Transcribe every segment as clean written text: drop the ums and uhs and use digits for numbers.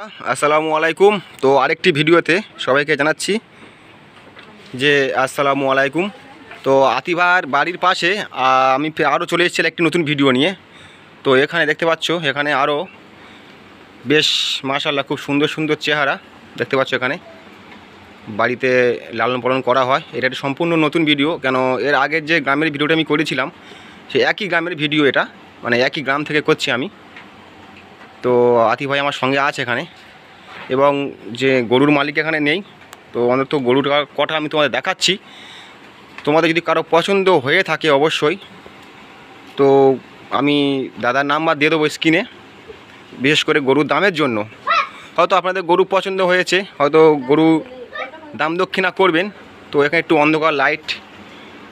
আসসালামু আলাইকুম। তো আরেকটি ভিডিওতে সবাইকে জানাচ্ছি যে আসসালামু আলাইকুম। তো আতিভার বাড়ির পাশে আমি আরও চলে এসেছি একটি নতুন ভিডিও নিয়ে। তো এখানে দেখতে পাচ্ছ, এখানে আরও বেশ মাশাআল্লাহ খুব সুন্দর সুন্দর চেহারা দেখতে পাচ্ছ। এখানে বাড়িতে লালন পালন করা হয়। এটা একটা সম্পূর্ণ নতুন ভিডিও, কেন এর আগের যে গ্রামের ভিডিওটা আমি করেছিলাম সেই একই গ্রামের ভিডিও, এটা মানে একই গ্রাম থেকে করছি আমি। তো আতি ভাই আমার সঙ্গে আছে এখানে, এবং যে গরুর মালিক এখানে নেই। তো অন্তত গরুর কটা আমি তোমাদের দেখাচ্ছি। তোমাদের যদি কারো পছন্দ হয়ে থাকে অবশ্যই, তো আমি দাদার নাম্বার দিয়ে দেবো স্ক্রিনে, বিশেষ করে গরুর দামের জন্য। হয়তো আপনাদের গরু পছন্দ হয়েছে, হয়তো গরু দাম দক্ষিণা করবেন। তো এখানে একটু অন্ধকার লাইট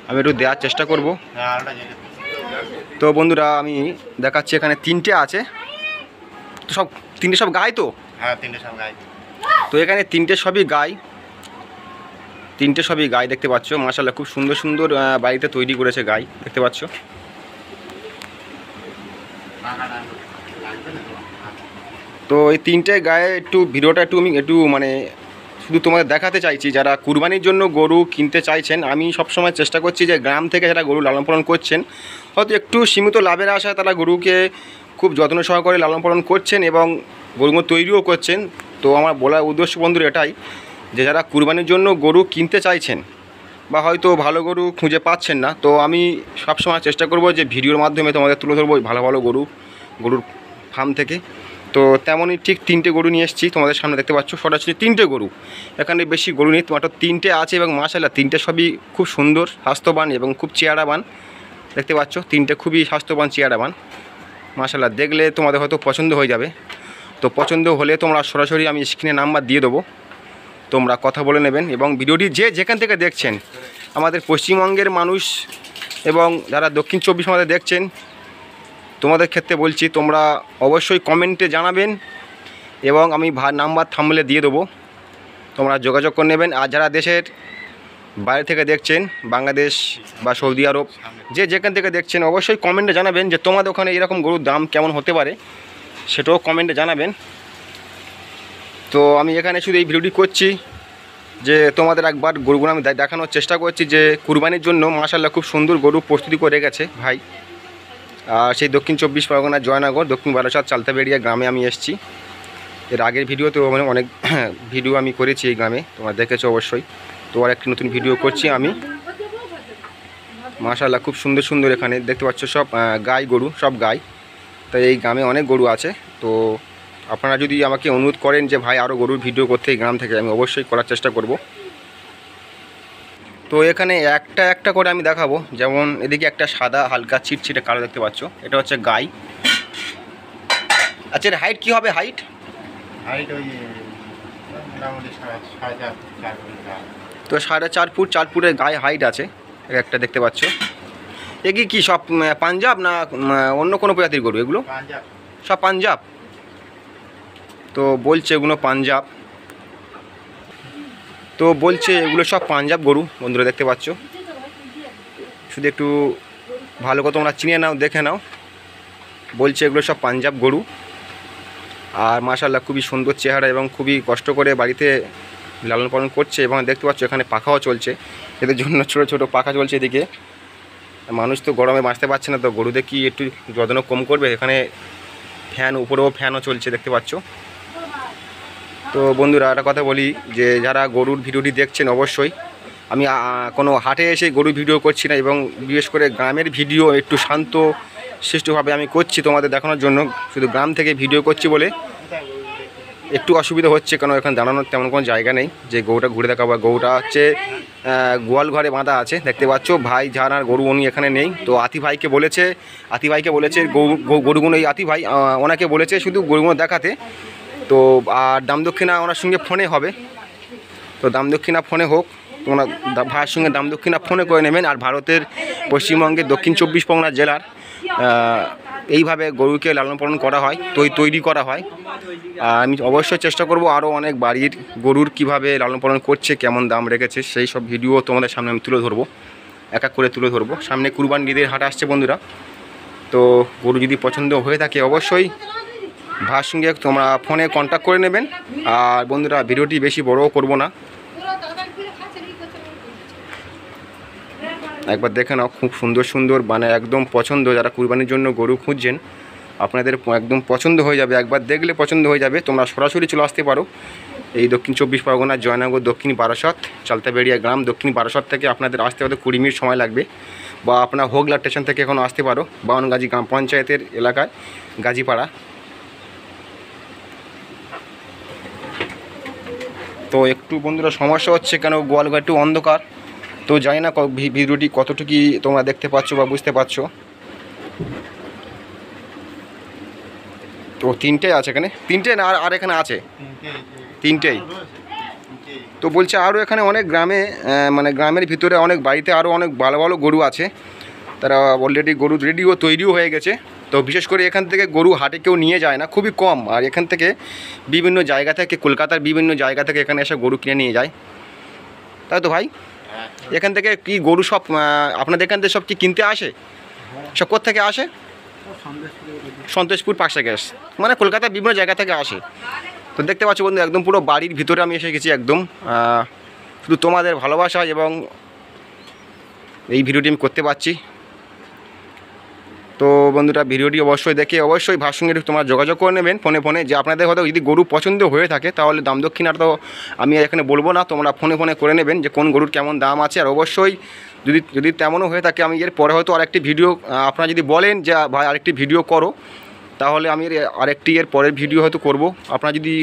আমি একটু দেওয়ার চেষ্টা করব। তো বন্ধুরা আমি দেখাচ্ছি, এখানে তিনটে আছে। তো তিনটে সব গাই তো? হ্যাঁ, তিনটে সব গাই। তো এখানে তিনটে সবই গাই দেখতে পাচ্ছ। মাশাআল্লাহ খুব সুন্দর সুন্দর বাড়িতে তৈরি করেছে গাই দেখতে পাচ্ছ। তো এই তিনটে গায়ে একটু ভিডিওটা আমি মানে শুধু তোমাদের দেখাতে চাইছি, যারা কুরবানির জন্য গরু কিনতে চাইছেন। আমি সবসময় চেষ্টা করছি যে গ্রাম থেকে যারা গরু লালন পালন করছেন, হয়তো একটু সীমিত লাভের আশায় তারা গরুকে খুব যত্ন সহকারে লালন পালন করছেন এবং গরুগুলো তৈরিও করছেন। তো আমার বলার উদ্দেশ্য বন্ধুরা এটাই, যে যারা কুরবানির জন্য গরু কিনতে চাইছেন বা হয়তো ভালো গরু খুঁজে পাচ্ছেন না, তো আমি সবসময় চেষ্টা করব যে ভিডিওর মাধ্যমে তোমাদের তুলে ধরবো ভালো ভালো গরুর ফার্ম থেকে। তো তেমনই ঠিক তিনটে গরু নিয়ে এসেছি তোমাদের সামনে, দেখতে পাচ্ছ সরাসরি তিনটে গরু। এখানে বেশি গরু নেই, তোমার তিনটে আছে এবং মাশাআল্লাহ তিনটে সবই খুব সুন্দর, স্বাস্থ্যবান এবং খুব চেহারাবান দেখতে পাচ্ছ। তিনটে খুবই স্বাস্থ্যবান চেহারাবান মাশাআল্লাহ, দেখলে তোমাদের হয়তো পছন্দ হয়ে যাবে। তো পছন্দ হলে তোমরা সরাসরি আমি স্ক্রিনে নাম্বার দিয়ে দেবো, তোমরা কথা বলে নেবেন। এবং ভিডিওটি যেখান থেকে দেখছেন, আমাদের পশ্চিমবঙ্গের মানুষ এবং যারা দক্ষিণ 24 পরগনা দেখছেন, তোমাদের ক্ষেত্রে বলছি তোমরা অবশ্যই কমেন্টে জানাবেন এবং আমি নাম্বার থাম্বনেলে দিয়ে দেবো, তোমরা যোগাযোগ করে নেবেন। আর যারা দেশের বাইরে থেকে দেখছেন, বাংলাদেশ বা সৌদি আরব, যেখান থেকে দেখছেন, অবশ্যই কমেন্টে জানাবেন যে তোমাদের ওখানে এরকম গরুর দাম কেমন হতে পারে, সেটাও কমেন্টে জানাবেন। তো আমি এখানে শুধু এই ভিডিওটি করছি যে তোমাদের একবার গরুগুলো আমি দেখানোর চেষ্টা করছি, যে কুরবানির জন্য মাশাআল্লাহ খুব সুন্দর গরু প্রস্তুতি করে রেখেছে ভাই। আর সেই দক্ষিণ 24 পরগনার জয়নগর দক্ষিণ বারাসাত চালতাবেড়িয়া গ্রামে আমি এসেছি। এর আগের ভিডিওতেও মানে অনেক ভিডিও আমি করেছি এই গ্রামে, তোমরা দেখেছো অবশ্যই। তো আর একটি নতুন ভিডিও করছি আমি। মাশাআল্লাহ খুব সুন্দর সুন্দর এখানে দেখতে পাচ্ছ সব গাই গরু, সব গাই। তাই এই গ্রামে অনেক গরু আছে। তো আপনারা যদি আমাকে অনুরোধ করেন যে ভাই আরও গরুর ভিডিও করতে এই গ্রাম থেকে, আমি অবশ্যই করার চেষ্টা করব। তো এখানে একটা একটা করে আমি দেখাবো। যেমন এদিকে একটা সাদা হালকা চিটচিটে কালো দেখতে পাচ্ছ, এটা হচ্ছে গাই। আচ্ছা, এর হাইট কী হবে? হাইট ওই মোটামুটি 4.5 তো 4.5 ফুট, 4 ফুটের গায়ে হাইট আছে একটা দেখতে পাচ্ছ। এগি কি সব পাঞ্জাব না অন্য কোনো প্রজাতির গরু? এগুলো পাঞ্জাব, সব পাঞ্জাব। তো বলছে এগুলো পাঞ্জাব, তো বলছে এগুলো সব পাঞ্জাব গরু বন্ধুরা দেখতে পাচ্ছ। শুধু একটু ভালো করে তোমরা চিনে নাও, দেখে নাও। বলছে এগুলো সব পাঞ্জাব গরু। আর মাশাআল্লাহ খুবই সুন্দর চেহারা এবং খুবই কষ্ট করে বাড়িতে লালন পালন করছে। এবং দেখতে পাচ্ছ এখানে পাখাও চলছে, এদের জন্য ছোটো ছোটো পাখা চলছে এদিকে। মানুষ তো গরমে বাঁচতে পারছে না, তো গরুদের কি একটু যত্ন কম করবে? এখানে ফ্যান, উপরেও ফ্যানও চলছে দেখতে পাচ্ছ। তো বন্ধুরা একটা কথা বলি, যে যারা গরুর ভিডিওটি দেখছেন, অবশ্যই আমি কোনো হাটে এসে গরুর ভিডিও করছি না, এবং বিশেষ করে গ্রামের ভিডিও একটু শান্ত শিষ্টভাবে আমি করছি তোমাদের দেখানোর জন্য। শুধু গ্রাম থেকে ভিডিও করছি বলে একটু অসুবিধা হচ্ছে, কারণ এখানে দাঁড়ানোর তেমন কোনো জায়গা নেই যে গরুটা ঘুরে দেখাবো। গরুটা হচ্ছে গোয়াল ঘরে বাঁধা আছে দেখতে পাচ্ছ। ভাই যার গরু উনি এখানে নেই। তো আতি ভাইকে বলেছে গরুগুলো, এই আতি ভাই ওনাকে বলেছে শুধু গরুগুলো দেখাতে। তো আর দাম দক্ষিণা ওনার সঙ্গে ফোনে হবে। তো দাম দক্ষিণা ফোনে হোক, তোমরা ভাইয়ের সঙ্গে দাম দক্ষিণা ফোনে করে নেবেন। আর ভারতের পশ্চিমবঙ্গের দক্ষিণ 24 পরগনা জেলার এইভাবে গরুকে লালন পালন করা হয়, তৈরি করা হয়। আমি অবশ্যই চেষ্টা করব আরও অনেক বাড়ির গরুর কিভাবে লালন পালন করছে, কেমন দাম রেখেছে, সেই সব ভিডিও তোমাদের সামনে আমি তুলে ধরবো, এক এক করে তুলে ধরবো। সামনে কুরবানির ঈদের হাট আসছে বন্ধুরা। তো গরু যদি পছন্দ হয়ে থাকে অবশ্যই ভাইয়ের সঙ্গে তোমরা ফোনে কন্ট্যাক্ট করে নেবেন। আর বন্ধুরা ভিডিওটি বেশি বড়ও করব না, একবার দেখে নাও। খুব সুন্দর সুন্দর মানে একদম পছন্দ, যারা কুরবানির জন্য গরু খুঁজছেন আপনাদের একদম পছন্দ হয়ে যাবে, একবার দেখলে পছন্দ হয়ে যাবে। তোমরা সরাসরি চলে আসতে পারো এই দক্ষিণ 24 পরগনার জয়নগর দক্ষিণ বারাসত চালতাবেড়িয়া গ্রাম দক্ষিণ বারাসত থেকে আপনাদের আসতে হয়তো 20 মিনিট সময় লাগবে, বা আপনার হোগলা স্টেশন থেকে এখন আসতে পারো বাউনগাজী গ্রাম পঞ্চায়েতের এলাকায় গাজীপাড়া। তো একটু বন্ধুরা সমস্যা হচ্ছে, কেন গোয়ালঘর একটু অন্ধকার, তো জানি না ভিডিওটি কতটুকু তোমরা দেখতে পাচ্ছ বা বুঝতে পারছো। তো তিনটেই আছে এখানে, তিনটে না আর এখানে আছে তিনটেই। তো বলছে আরও এখানে অনেক গ্রামে মানে গ্রামের ভিতরে অনেক বাড়িতে আরও অনেক ভালো ভালো গরু আছে, তারা অলরেডি গরু রেডিও তৈরিও হয়ে গেছে। তো বিশেষ করে এখান থেকে গরু হাটে কেউ নিয়ে যায় না, খুবই কম। আর এখান থেকে বিভিন্ন জায়গা থেকে, কলকাতার বিভিন্ন জায়গা থেকে এখানে এসে গরু কিনে নিয়ে যায়, তাই তো ভাই? এখান থেকে কি গরু সব আপনাদের এখান থেকে সব কি কিনতে আসে? সব কোথা থেকে আসে? সন্তোষপুর পাকশা গ্যাস, মানে কলকাতার বিভিন্ন জায়গা থেকে আসে। তো দেখতে পাচ্ছ বন্ধু একদম পুরো বাড়ির ভিতরে আমি এসে গেছি একদম, শুধু তোমাদের ভালোবাসা এবং এই ভিডিওটি আমি করতে পারছি। তো বন্ধুরা ভিডিওটি অবশ্যই দেখে অবশ্যই ভাইয়ের সঙ্গে তোমরা যোগাযোগ করে নেবেন ফোনে যে আপনাদের হয়তো যদি গরু পছন্দ হয়ে থাকে তাহলে দাম দক্ষিণার তো আমি এখানে বলবো না, তোমরা ফোনে করে নেবেন যে কোন গরুর কেমন দাম আছে। আর অবশ্যই যদি তেমনও হয়ে থাকে আমি এর পরে হয়তো আরেকটি ভিডিও, আপনারা যদি বলেন যে ভাই আরেকটি ভিডিও করো, তাহলে আমি আরেকটি এর পরের ভিডিও হয়তো করব। আপনারা যদি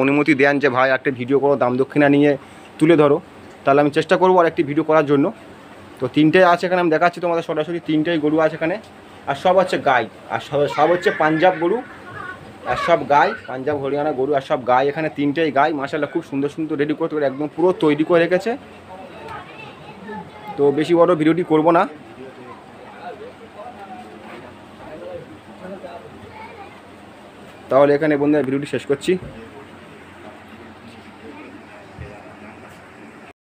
অনুমতি দেন যে ভাই একটা ভিডিও করো দাম দক্ষিণা নিয়ে তুলে ধরো, তাহলে আমি চেষ্টা করবো আরেকটি ভিডিও করার জন্য। তো তিনটেই আছে এখানে, আমি দেখাচ্ছি তোমাদের সরাসরি, তিনটেই গরু আছে এখানে। আর সব হচ্ছে গাই, আর সব হচ্ছে পাঞ্জাব গরু, আর সব গাই পাঞ্জাব হরিয়ানা গরু, আর সব গাই এখানে তিনটেই গাই মাশাআল্লাহ খুব সুন্দর সুন্দর রেডি করতে একদম পুরো তৈরি করে রেখেছে। তো বেশি বড় ভিডিওটি করব না, তাহলে এখানে বন্ধুরা ভিডিওটি শেষ করছি।